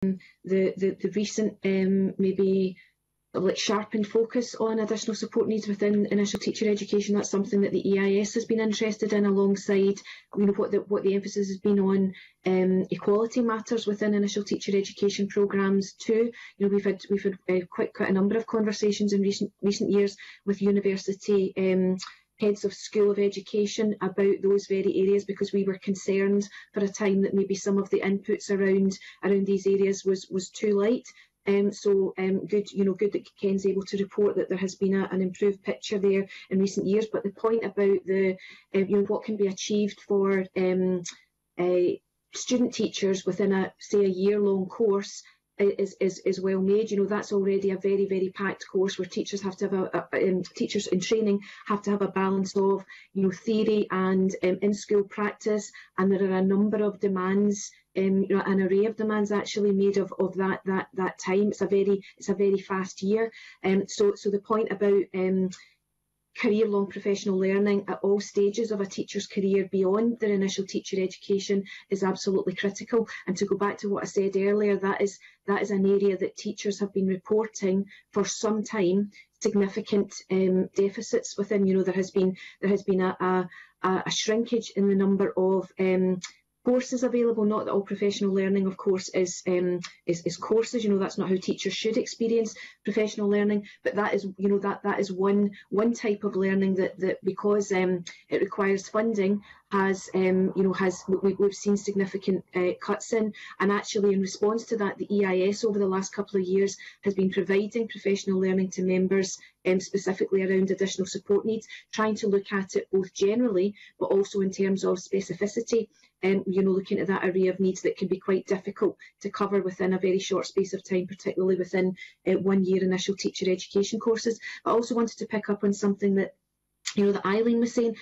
the recent maybe like sharpened focus on additional support needs within initial teacher education. That's something that the EIS has been interested in, alongside what the emphasis has been on equality matters within initial teacher education programmes too. We've had quite a number of conversations in recent years with university heads of school of education about those very areas, because we were concerned for a time that maybe some of the inputs around these areas was too light. Good that Ken's able to report that there has been an improved picture there in recent years. But the point about the what can be achieved for student teachers within a year-long course is well made. That's already a very, very packed course where teachers have to have teachers in training have to have a balance of theory and in-school practice, and there are a number of demands, an array of demands actually made of that time. It's a very fast year, so the point about career-long professional learning at all stages of a teacher's career beyond their initial teacher education is absolutely critical. And to go back to what I said earlier, that is an area that teachers have been reporting for some time significant deficits within. There has been a shrinkage in the number of courses available. Not that all professional learning, of course, is courses. That's not how teachers should experience professional learning. But that is, that is one type of learning that because it requires funding, we've seen significant cuts in. And actually, in response to that, the EIS over the last couple of years has been providing professional learning to members, specifically around additional support needs, trying to look at it both generally but also in terms of specificity. Looking at that array of needs that can be quite difficult to cover within a very short space of time, particularly within 1 year initial teacher education courses. I also wanted to pick up on something that that Eileen was saying.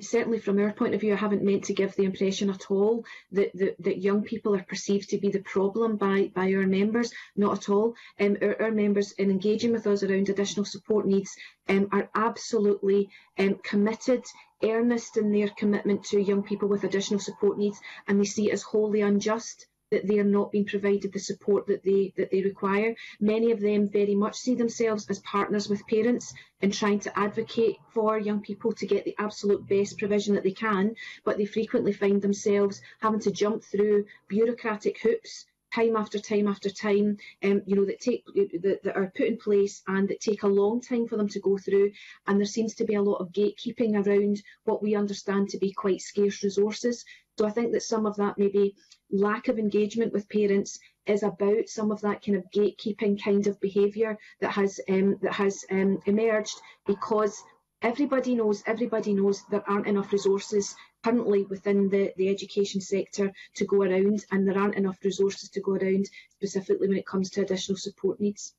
Certainly from our point of view, I haven't meant to give the impression at all that young people are perceived to be the problem by our members. Not at all. Our members, in engaging with us around additional support needs, are absolutely committed, earnest in their commitment to young people with additional support needs, and they see it as wholly unjust that they are not being provided the support that they require. Many of them very much see themselves as partners with parents in trying to advocate for young people to get the absolute best provision that they can, but they frequently find themselves having to jump through bureaucratic hoops time after time after time, that are put in place and that take a long time for them to go through. And there seems to be a lot of gatekeeping around what we understand to be quite scarce resources. So I think that some of that maybe lack of engagement with parents is about some of that kind of gatekeeping kind of behaviour that has emerged, because everybody knows there aren't enough resources currently within the education sector to go around, and there aren't enough resources to go around specifically when it comes to additional support needs.